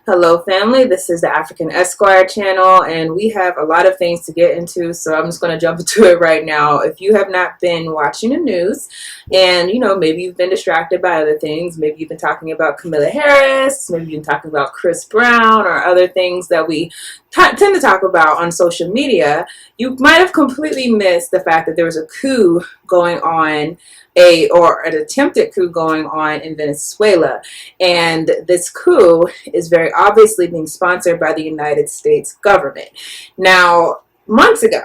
Hello family, this is the African Esquire channel and we have a lot of things to get into, so I'm just going to jump into it right now. If you have not been watching the news and maybe you've been distracted by other things, maybe you've been talking about Kamala Harris, maybe you've been talking about Chris Brown or other things that we tend to talk about on social media, you might have completely missed the fact that there was a coup going on, or an attempted coup going on in Venezuela. And this coup is very obviously being sponsored by the United States government. Now, months ago,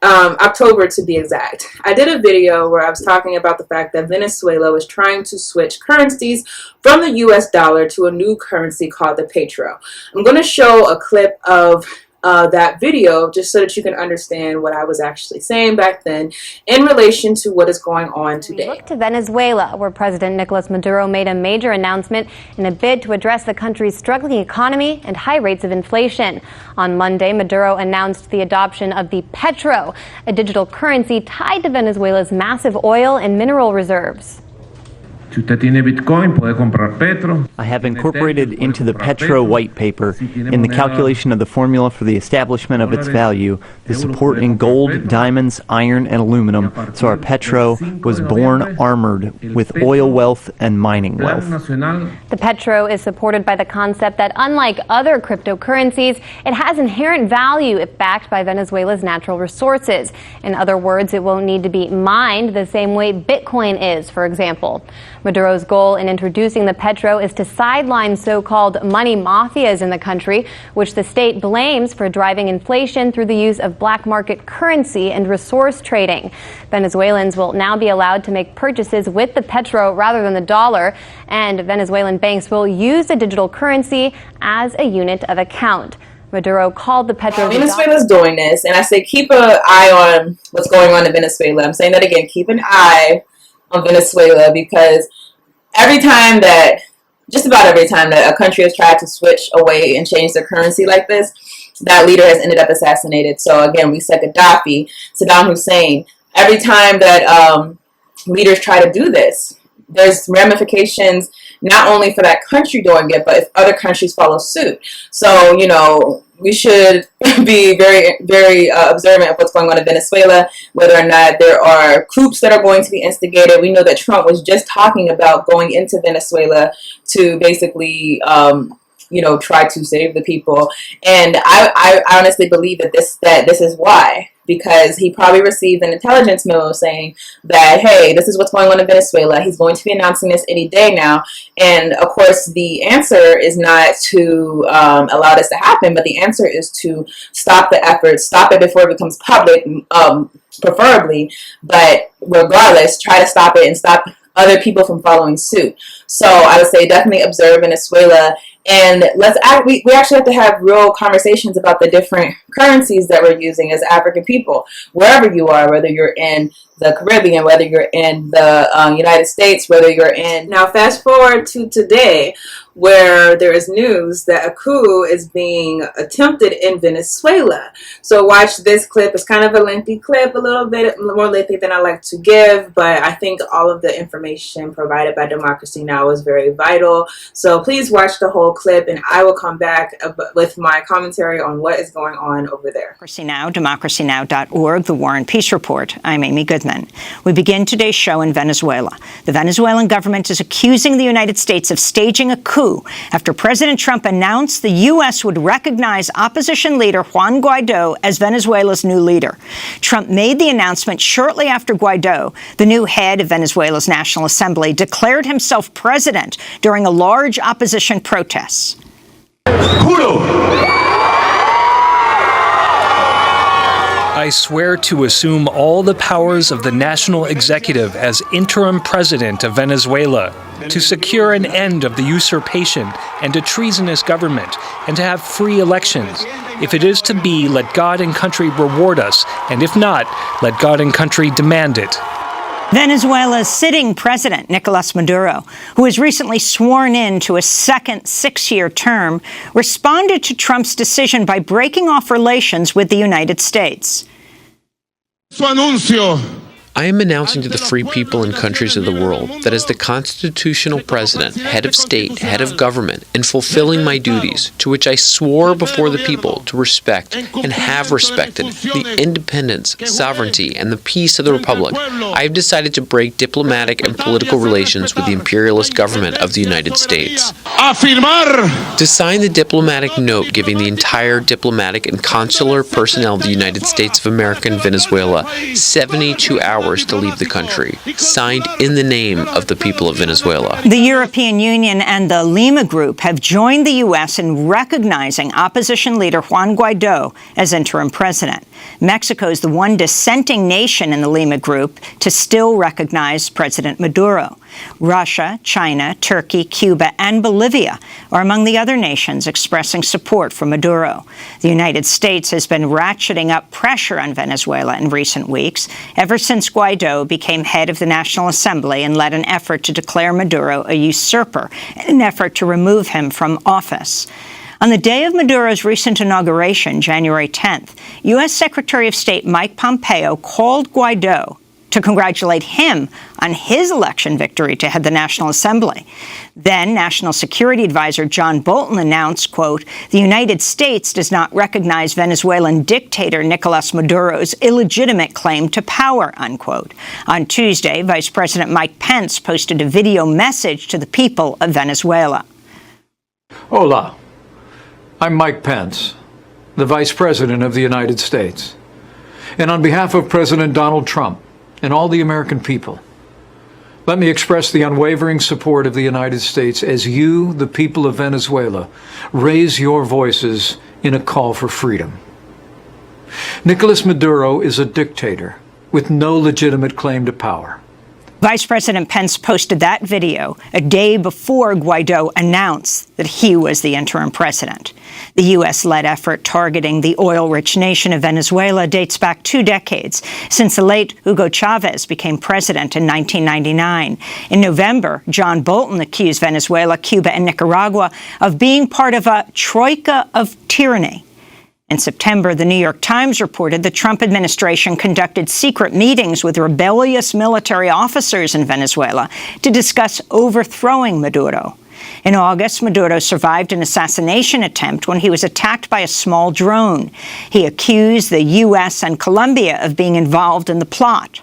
October to be exact, I did a video where I was talking about the fact that Venezuela was trying to switch currencies from the US dollar to a new currency called the petro. I'm going to show a clip of that video just so that you can understand what I was actually saying back then in relation to what is going on today. Look to Venezuela, where President Nicolas Maduro made a major announcement in a bid to address the country's struggling economy and high rates of inflation. On Monday, Maduro announced the adoption of the petro, a digital currency tied to Venezuela's massive oil and mineral reserves. I have incorporated into the Petro white paper, in the calculation of the formula for the establishment of its value, the support in gold, diamonds, iron, and aluminum, so our Petro was born armored with oil wealth and mining wealth. The Petro is supported by the concept that, unlike other cryptocurrencies, it has inherent value if backed by Venezuela's natural resources. In other words, it won't need to be mined the same way Bitcoin is, for example. Maduro's goal in introducing the petro is to sideline so-called money mafias in the country, which the state blames for driving inflation through the use of black market currency and resource trading. Venezuelans will now be allowed to make purchases with the petro rather than the dollar, and Venezuelan banks will use the digital currency as a unit of account. Maduro called the petro... Venezuela's doing this, and I say keep an eye on what's going on in Venezuela. I'm saying that again, keep an eye on Venezuela, because just about every time that a country has tried to switch away and change their currency like this, that leader has ended up assassinated. So again, we said Gaddafi, Saddam Hussein. Every time that leaders try to do this, there's ramifications not only for that country doing it, but if other countries follow suit. So, we should be very, very observant of what's going on in Venezuela, whether or not there are coups that are going to be instigated. We know that Trump was just talking about going into Venezuela to basically, try to save the people. And I honestly believe that this is why. Because he probably received an intelligence memo saying that, hey, this is what's going on in Venezuela. He's going to be announcing this any day now. And, of course, the answer is not to allow this to happen, but the answer is to stop the effort, stop it before it becomes public, preferably. But regardless, try to stop it and stop other people from following suit. So I would say definitely observe Venezuela. And we actually have to have real conversations about the different currencies that we're using as African people, wherever you are, whether you're in the Caribbean, whether you're in the United States, whether you're in... Now fast forward to today, where there is news that a coup is being attempted in Venezuela. So watch this clip. It's kind of a lengthy clip, a little bit more lengthy than I like to give, but I think all of the information provided by Democracy Now! Is very vital. So please watch the whole clip, and I will come back with my commentary on what is going on over there. Democracy Now!, democracynow.org, The War and Peace Report. I'm Amy Goodman. We begin today's show in Venezuela. The Venezuelan government is accusing the United States of staging a coup after President Trump announced the U.S. would recognize opposition leader Juan Guaido as Venezuela's new leader. Trump made the announcement shortly after Guaido, the new head of Venezuela's National Assembly, declared himself president during a large opposition protest. I swear to assume all the powers of the national executive as interim president of Venezuela, to secure an end of the usurpation and a treasonous government, and to have free elections. If it is to be, let God and country reward us, and if not, let God and country demand it. Venezuela's sitting president, Nicolas Maduro, who was recently sworn in to a second 6-year term, responded to Trump's decision by breaking off relations with the United States. I am announcing to the free people and countries of the world that as the constitutional president, head of state, head of government, in fulfilling my duties, to which I swore before the people to respect and have respected the independence, sovereignty, and the peace of the Republic, I have decided to break diplomatic and political relations with the imperialist government of the United States. To sign the diplomatic note giving the entire diplomatic and consular personnel of the United States of America and Venezuela 72 hours to leave the country, signed in the name of the people of Venezuela. The European Union and the Lima Group have joined the U.S. in recognizing opposition leader Juan Guaido as interim president. Mexico is the one dissenting nation in the Lima Group to still recognize President Maduro. Russia, China, Turkey, Cuba, and Bolivia are among the other nations expressing support for Maduro. The United States has been ratcheting up pressure on Venezuela in recent weeks, ever since Guaido became head of the National Assembly and led an effort to declare Maduro a usurper in an effort to remove him from office. On the day of Maduro's recent inauguration, January 10th, U.S. Secretary of State Mike Pompeo called Guaido to congratulate him on his election victory to head the National Assembly. Then National Security Advisor John Bolton announced, quote, "The United States does not recognize Venezuelan dictator Nicolas Maduro's illegitimate claim to power," unquote. On Tuesday, Vice President Mike Pence posted a video message to the people of Venezuela. Hola, I'm Mike Pence, the Vice President of the United States. And on behalf of President Donald Trump and all the American people, let me express the unwavering support of the United States as you, the people of Venezuela, raise your voices in a call for freedom. Nicolas Maduro is a dictator with no legitimate claim to power. Vice President Pence posted that video a day before Guaido announced that he was the interim president. The U.S.-led effort targeting the oil-rich nation of Venezuela dates back 2 decades, since the late Hugo Chavez became president in 1999. In November, John Bolton accused Venezuela, Cuba, and Nicaragua of being part of a troika of tyranny. In September, the New York Times reported the Trump administration conducted secret meetings with rebellious military officers in Venezuela to discuss overthrowing Maduro. In August, Maduro survived an assassination attempt when he was attacked by a small drone. He accused the U.S. and Colombia of being involved in the plot.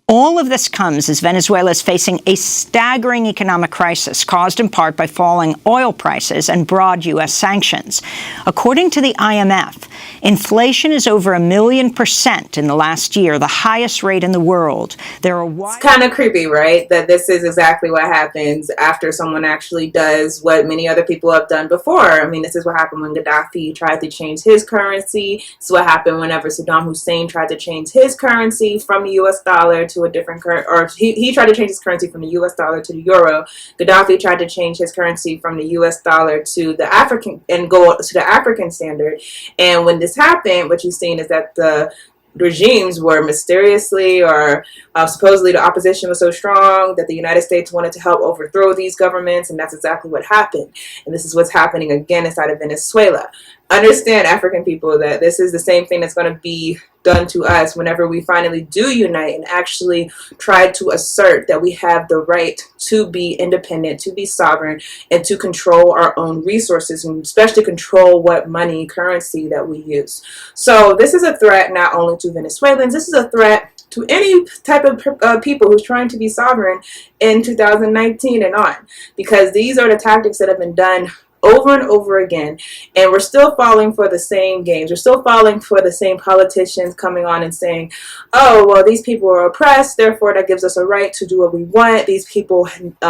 All of this comes as Venezuela is facing a staggering economic crisis caused in part by falling oil prices and broad U.S. sanctions. According to the IMF, inflation is over 1,000,000% in the last year, the highest rate in the world. It's kind of creepy, right? That this is exactly what happens after someone actually does what many other people have done before. I mean, this is what happened when Gaddafi tried to change his currency. This is what happened whenever Saddam Hussein tried to change his currency from the U.S. dollar to a different currency, or he tried to change his currency from the U.S. dollar to the euro. Gaddafi tried to change his currency from the U.S. dollar to the African and go to the African standard. And when this happened, what you've seen is that the regimes were mysteriously or supposedly the opposition was so strong that the United States wanted to help overthrow these governments, and that's exactly what happened. And this is what's happening again inside of Venezuela. Understand, African people, that this is the same thing that's going to be done to us whenever we finally do unite and actually try to assert that we have the right to be independent, to be sovereign, and to control our own resources, and especially control what money, currency that we use. So this is a threat not only to Venezuelans, this is a threat to any type of people who's trying to be sovereign in 2019 and on, because these are the tactics that have been done over and over again, and we're still falling for the same games. We're still falling for the same politicians coming on and saying, oh, well, these people are oppressed, therefore that gives us a right to do what we want. These people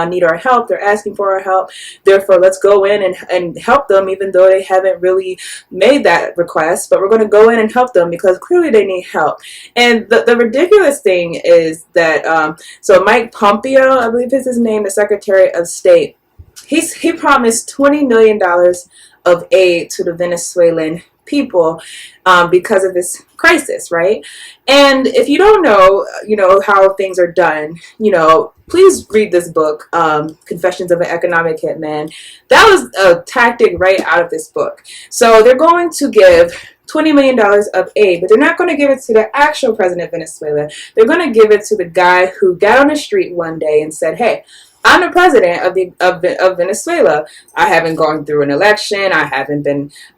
need our help. They're asking for our help. Therefore, let's go in and help them, even though they haven't really made that request. But we're going to go in and help them because clearly they need help. And the ridiculous thing is that, so Mike Pompeo, I believe is his name, the Secretary of State, he promised $20 million of aid to the Venezuelan people because of this crisis, right? And if you don't know, how things are done, please read this book, Confessions of an Economic Hitman. That was a tactic right out of this book. So they're going to give $20 million of aid, but they're not going to give it to the actual president of Venezuela. They're going to give it to the guy who got on the street one day and said, hey, I'm the president of Venezuela. I haven't gone through an election. I haven't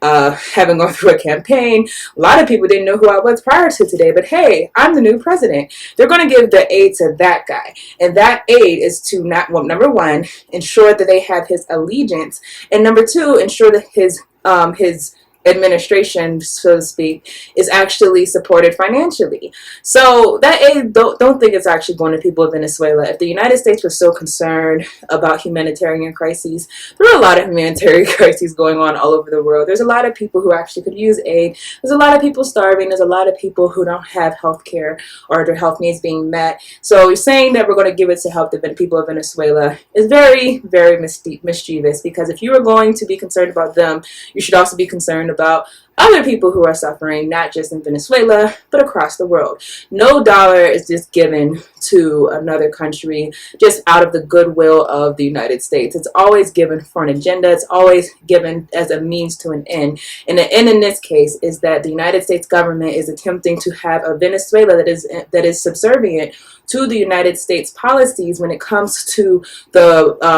gone through a campaign. A lot of people didn't know who I was prior to today, but hey, I'm the new president. They're going to give the aid to that guy. And that aid is to number one, ensure that they have his allegiance. And number two, ensure that his administration, so to speak, is actually supported financially. So that aid, don't think it's actually going to people of Venezuela. If the United States was so concerned about humanitarian crises, there are a lot of humanitarian crises going on all over the world. There's a lot of people who actually could use aid. There's a lot of people starving. There's a lot of people who don't have health care or their health needs being met. So saying that we're going to give it to help the people of Venezuela is very, very mischievous, because if you are going to be concerned about them, you should also be concerned about other people who are suffering, not just in Venezuela, but across the world. No dollar is just given to another country just out of the goodwill of the United States. It's always given for an agenda. It's always given as a means to an end. And the end in this case is that the United States government is attempting to have a Venezuela that is subservient to the United States policies when it comes to oil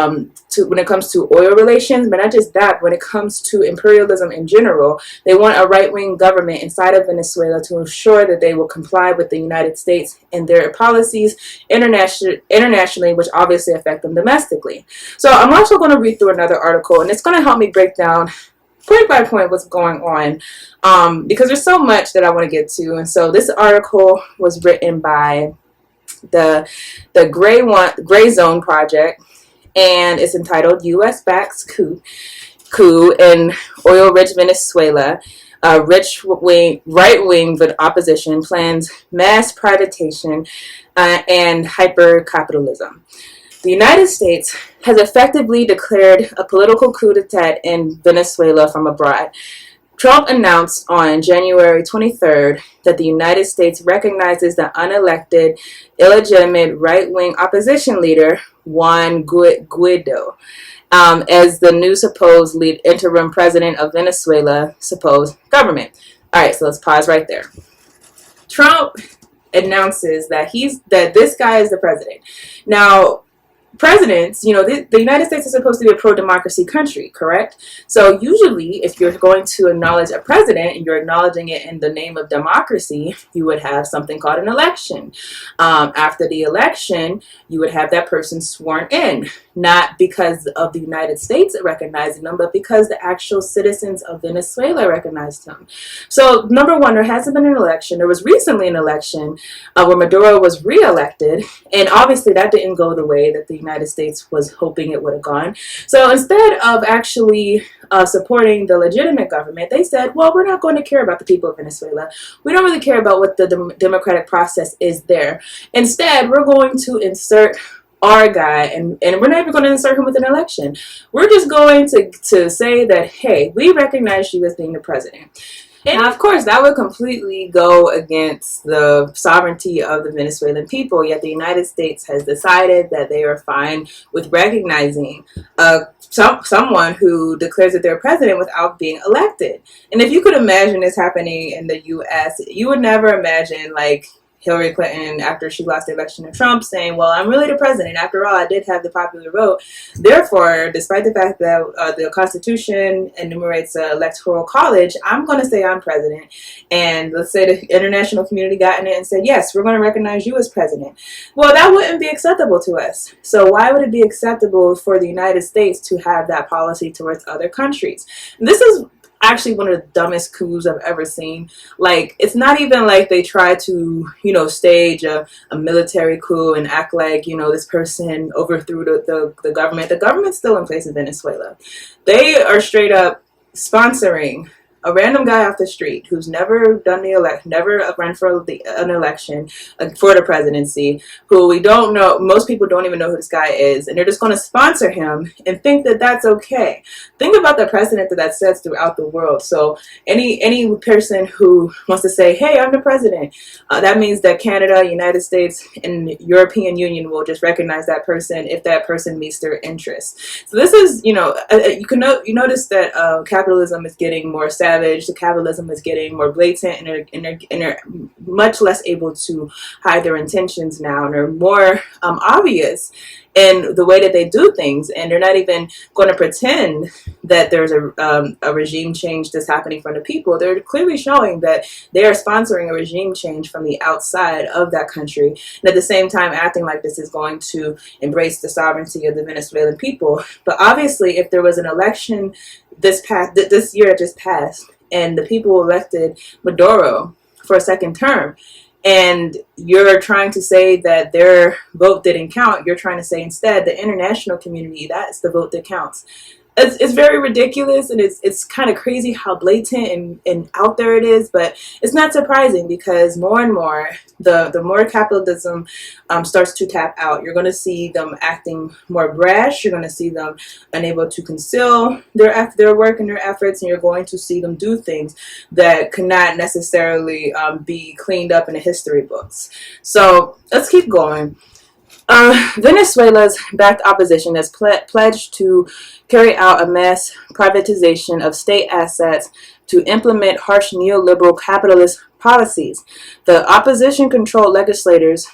relations, but not just that, when it comes to imperialism in general. They want a right-wing government inside of Venezuela to ensure that they will comply with the United States and their policies internationally, which obviously affect them domestically. So I'm also going to read through another article, and it's going to help me break down point by point what's going on, because there's so much that I want to get to. And so this article was written by the Gray Zone Project, and it's entitled U.S. Backs Coup in Oil-Rich Venezuela. Right-wing opposition plans mass privatization and hyper-capitalism. The United States has effectively declared a political coup d'etat in Venezuela from abroad. Trump announced on January 23rd that the United States recognizes the unelected, illegitimate right-wing opposition leader, Juan Guaido, as the new supposed interim president of Venezuela supposed government. All right, so let's pause right there. Trump announces that this guy is the president. Now, presidents, the United States is supposed to be a pro-democracy country, correct? So usually, if you're going to acknowledge a president and you're acknowledging it in the name of democracy, you would have something called an election. After the election, you would have that person sworn in, not because of the United States recognizing them, but because the actual citizens of Venezuela recognized him. So number one, there hasn't been an election. There was recently an election where Maduro was re-elected, and obviously that didn't go the way that the United States was hoping it would have gone. So instead of actually supporting the legitimate government, they said, well, we're not going to care about the people of Venezuela. We don't really care about what the democratic process is there. Instead, we're going to insert our guy, and we're not even going to insert him with an election. We're just going to say that, hey, we recognize you as being the president. And of course, that would completely go against the sovereignty of the Venezuelan people, yet the United States has decided that they are fine with recognizing someone who declares that they're president without being elected. And if you could imagine this happening in the U.S., you would never imagine, like, Hillary Clinton, after she lost the election to Trump, saying, well, I'm really the president. After all, I did have the popular vote. Therefore, despite the fact that the Constitution enumerates an electoral college, I'm going to say I'm president. And let's say the international community got in it and said, yes, we're going to recognize you as president. Well, that wouldn't be acceptable to us. So why would it be acceptable for the United States to have that policy towards other countries? And this is actually one of the dumbest coups I've ever seen. Like, it's not even like they try to, stage a military coup and act like, this person overthrew the government. The government's still in place in Venezuela. They are straight up sponsoring a random guy off the street who's never done never run for an election for the presidency, who we don't know, most people don't even know who this guy is, and they're just going to sponsor him and think that that's okay. Think about the precedent that sets throughout the world. So any person who wants to say, hey, I'm the president, that means that Canada, United States, and European Union will just recognize that person if that person meets their interests. So this is, you notice that capitalism is getting more savvy savage the capitalism is getting, more blatant, and they're much less able to hide their intentions now, and they're more obvious in the way that they do things, and they're not even going to pretend that there's a regime change that's happening from the people. They're clearly showing that they are sponsoring a regime change from the outside of that country, and at the same time acting like this is going to embrace the sovereignty of the Venezuelan people. But obviously, if there was an election this year that just passed, and the people elected Maduro for a second term, and you're trying to say that their vote didn't count, you're trying to say instead the international community, that's the vote that counts. It's very ridiculous, and it's kind of crazy how blatant and out there it is, but it's not surprising, because more and more, the more capitalism starts to tap out, you're going to see them acting more brash, you're going to see them unable to conceal their work and their efforts, and you're going to see them do things that cannot necessarily be cleaned up in the history books. So let's keep going. Venezuela's backed opposition has pledged to carry out a mass privatization of state assets to implement harsh neoliberal capitalist policies. The opposition-controlled legislators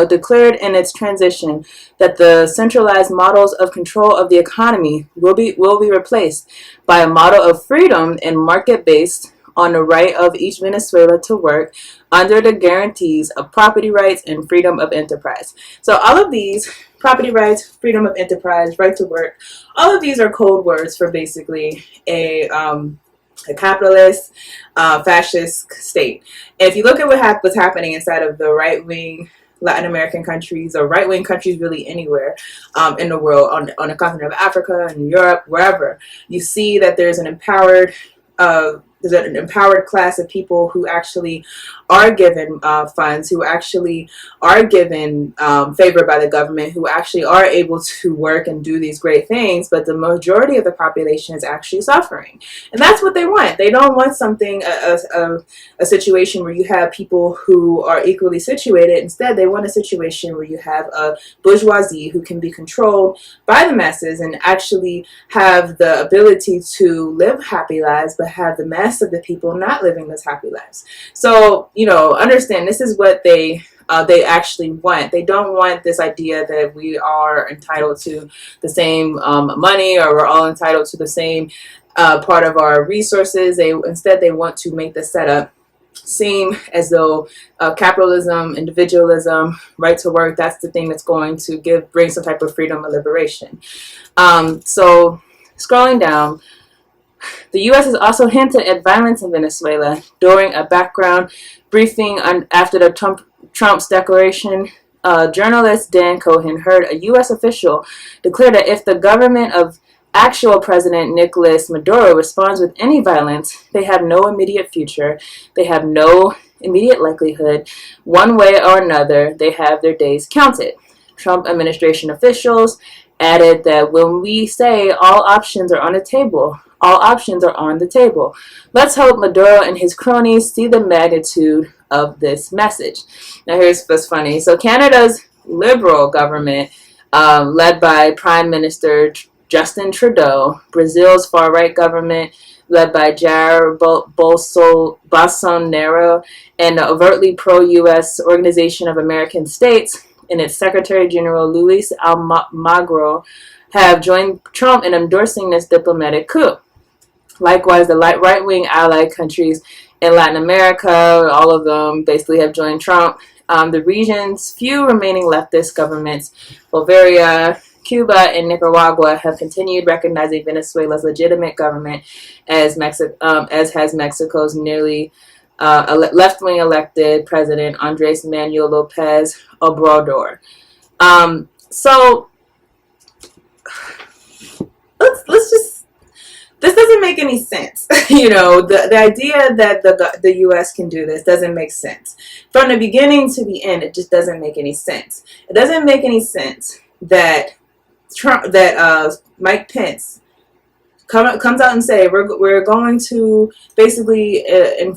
declared in its transition that the centralized models of control of the economy will be replaced by a model of freedom and market-based on the right of each Venezuela to work under the guarantees of property rights and freedom of enterprise. So all of these, property rights, freedom of enterprise, right to work, all of these are code words for basically a capitalist, fascist state. And if you look at what's happening inside of the right-wing Latin American countries, or right-wing countries really anywhere in the world, on the continent of Africa and Europe, wherever, you see that there's an empowered class of people who actually are given funds, who actually are given favor by the government, who actually are able to work and do these great things, but the majority of the population is actually suffering. And that's what they want. They don't want something, a situation where you have people who are equally situated. Instead, they want a situation where you have a bourgeoisie who can be controlled by the masses and actually have the ability to live happy lives, but have the mass of the people not living those happy lives. So, understand, this is what they actually want. They don't want this idea that we are entitled to the same money, or we're all entitled to the same part of our resources. Instead, they want to make the setup seem as though capitalism, individualism, right to work, that's the thing that's going to bring some type of freedom or liberation. So scrolling down, the U.S. has also hinted at violence in Venezuela during a background briefing after the Trump's declaration. Journalist Dan Cohen heard a U.S. official declare that if the government of actual President Nicolas Maduro responds with any violence, they have no immediate future, they have no immediate likelihood, one way or another, they have their days counted. Trump administration officials added that when we say all options are on the table, all options are on the table. Let's hope Maduro and his cronies see the magnitude of this message. Now here's what's funny. So Canada's Liberal government, led by Prime Minister Justin Trudeau, Brazil's far-right government, led by Jair Bolsonaro, and the overtly pro-U.S. Organization of American States, and its Secretary General Luis Almagro, have joined Trump in endorsing this diplomatic coup. Likewise, the right-wing allied countries in Latin America, all of them basically have joined Trump. The region's few remaining leftist governments, Bolivia, Cuba, and Nicaragua, have continued recognizing Venezuela's legitimate government, as has Mexico's nearly left-wing elected president Andres Manuel Lopez Obrador. So let's just. This doesn't make any sense. The idea that the U.S. can do this doesn't make sense. From the beginning to the end, it just doesn't make any sense. It doesn't make any sense that Mike Pence comes out and say we're going to basically we're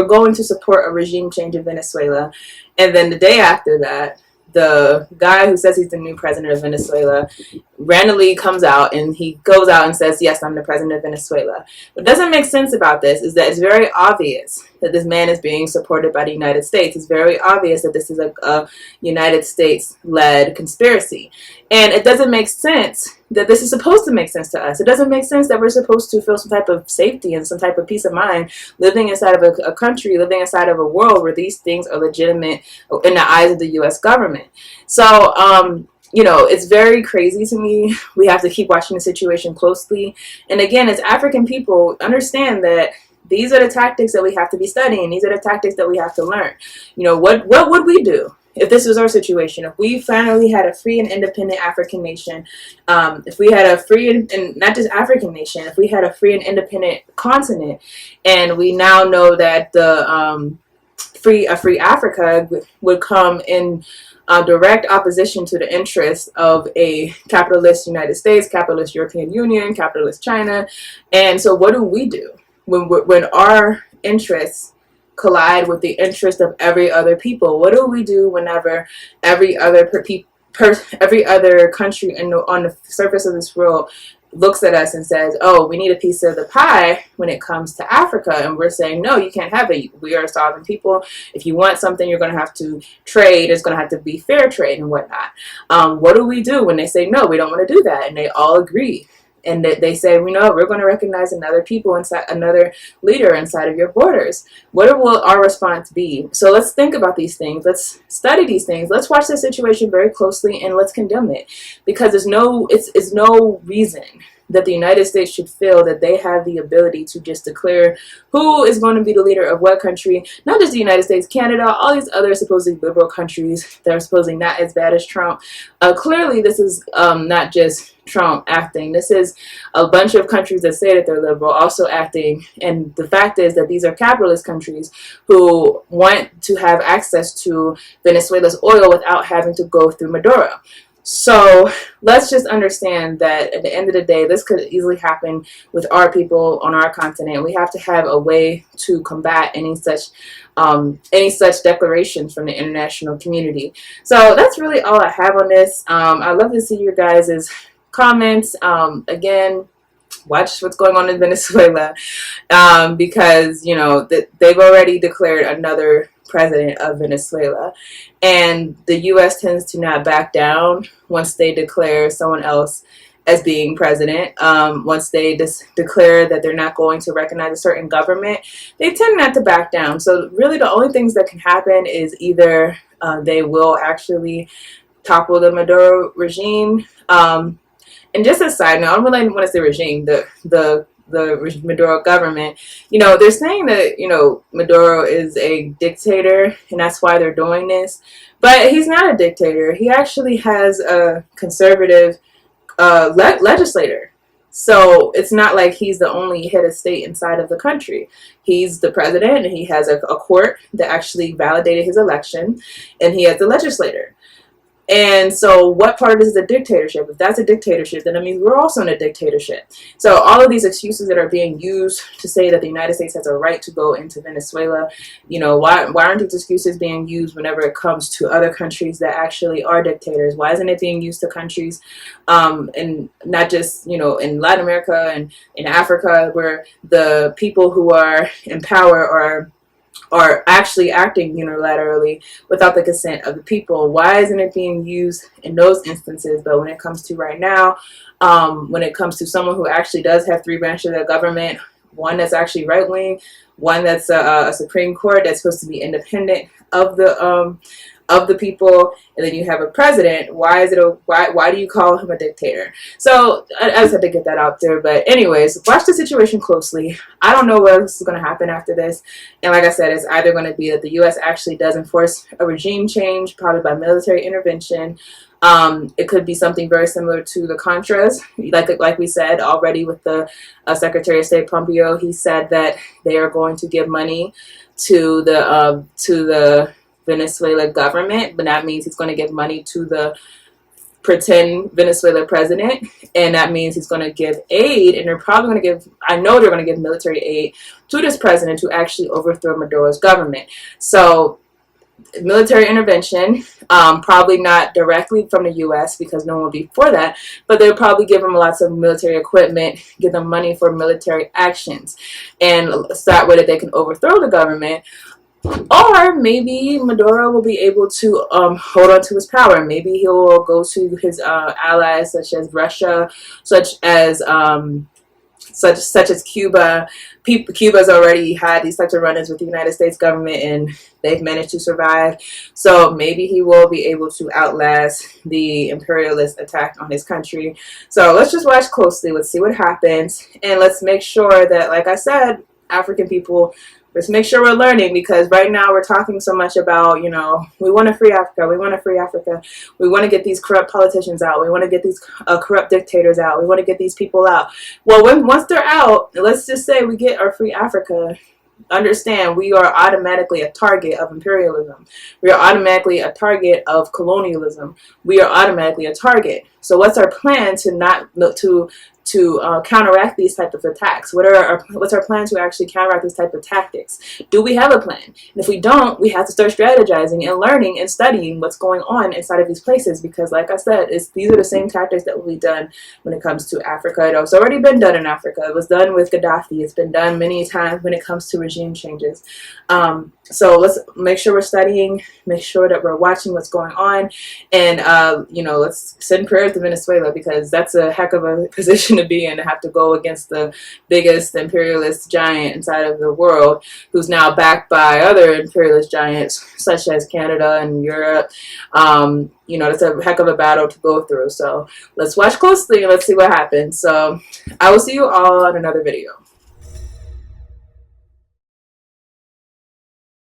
going to support a regime change in Venezuela, and then the day after that, the guy who says he's the new president of Venezuela randomly comes out and he goes out and says, yes, I'm the president of Venezuela. What doesn't make sense about this is that it's very obvious that this man is being supported by the United States. It's very obvious that this is a United States-led conspiracy. And it doesn't make sense that this is supposed to make sense to us. It doesn't make sense that we're supposed to feel some type of safety and some type of peace of mind living inside of a country, living inside of a world where these things are legitimate in the eyes of the U.S. government. So, you know, it's very crazy to me. We have to keep watching the situation closely. And again, as African people, understand that these are the tactics that we have to be studying. These are the tactics that we have to learn. You know, what would we do if this was our situation? If we finally had a free and independent African nation, if we had a free and not just African nation, if we had a free and independent continent, and we now know that the free Africa would come in direct opposition to the interests of a capitalist United States, capitalist European Union, capitalist China. And so what do we do when our interests collide with the interest of every other people? What do we do whenever every other country on the surface of this world looks at us and says, oh, we need a piece of the pie when it comes to Africa? And we're saying, no, you can't have it. We are sovereign people. If you want something, you're going to have to trade. It's going to have to be fair trade and whatnot. What do we do when they say, no, we don't want to do that? And they all agree. And they say, you know, we're going to recognize another leader inside of your borders. What will our response be? So let's think about these things. Let's study these things. Let's watch the situation very closely and let's condemn it, because it's no reason that the United States should feel that they have the ability to just declare who is going to be the leader of what country. Not just the United States, Canada, all these other supposedly liberal countries that are supposedly not as bad as Trump. Clearly, this is not just Trump acting. This is a bunch of countries that say that they're liberal also acting. And the fact is that these are capitalist countries who want to have access to Venezuela's oil without having to go through Maduro. So let's just understand that at the end of the day, this could easily happen with our people on our continent. We have to have a way to combat any such declarations from the international community. So that's really all I have on this. I'd love to see your guys' comments. Again, watch what's going on in Venezuela, because, you know, they've already declared another president of Venezuela, and the U.S. tends to not back down once they declare someone else as being president. Once they declare that they're not going to recognize a certain government, they tend not to back down. So really the only things that can happen is either they will actually topple the Maduro regime. And just a side note, I don't really want to say regime, the Maduro government. You know, they're saying that, you know, Maduro is a dictator and that's why they're doing this. But he's not a dictator. He actually has a conservative legislator. So it's not like he's the only head of state inside of the country. He's the president, and he has a court that actually validated his election, and he has the legislator. And so what part is the dictatorship? If that's a dictatorship, then I mean we're also in a dictatorship. So all of these excuses that are being used to say that the United States has a right to go into Venezuela, you know, why aren't these excuses being used whenever it comes to other countries that actually are dictators? Why isn't it being used to countries and not just, you know, in Latin America and in Africa, where the people who are in power are actually acting unilaterally without the consent of the people? Why isn't it being used in those instances? But when it comes to right now, when it comes to someone who actually does have three branches of government, one that's actually right-wing, one that's a Supreme Court that's supposed to be independent of the people, and then you have a president. Why do you call him a dictator? So I just had to get that out there. But anyways, watch the situation closely. I don't know what else is going to happen after this. And like I said, it's either going to be that the U.S. actually does enforce a regime change, probably by military intervention. It could be something very similar to the Contras, like we said already with the Secretary of State Pompeo. He said that they are going to give money to the Venezuela government, but that means he's going to give money to the pretend Venezuela president, and that means he's going to give aid, and they're probably going to give, I know they're going to give military aid to this president to actually overthrow Maduro's government. So military intervention, probably not directly from the U.S. because no one would be for that, but they'll probably give them lots of military equipment, give them money for military actions, and so that way that they can overthrow the government. Or maybe Maduro will be able to hold on to his power. Maybe he will go to his allies such as Russia, such as Cuba. Cuba's already had these types of run-ins with the United States government, and they've managed to survive. So maybe he will be able to outlast the imperialist attack on his country. So let's just watch closely. Let's see what happens, and let's make sure that, like I said, African people, let's make sure we're learning, because right now we're talking so much about, you know, we want to free Africa, we want to free Africa, we want to get these corrupt politicians out, we want to get these corrupt dictators out, we want to get these people out. Well, once they're out, let's just say we get our free Africa. Understand, we are automatically a target of imperialism. We are automatically a target of colonialism. We are automatically a target. So what's our plan to not counteract these type of attacks? What's our plan to actually counteract these type of tactics? Do we have a plan? And if we don't, we have to start strategizing and learning and studying what's going on inside of these places, because like I said, these are the same tactics that will be done when it comes to Africa. It's already been done in Africa. It was done with Gaddafi. It's been done many times when it comes to regime changes. So let's make sure we're studying, make sure that we're watching what's going on, and you know, let's send prayers to Venezuela, because that's a heck of a position to be in, to have to go against the biggest imperialist giant inside of the world, who's now backed by other imperialist giants such as Canada and Europe. You know, that's a heck of a battle to go through. So let's watch closely and let's see what happens. So I will see you all in another video.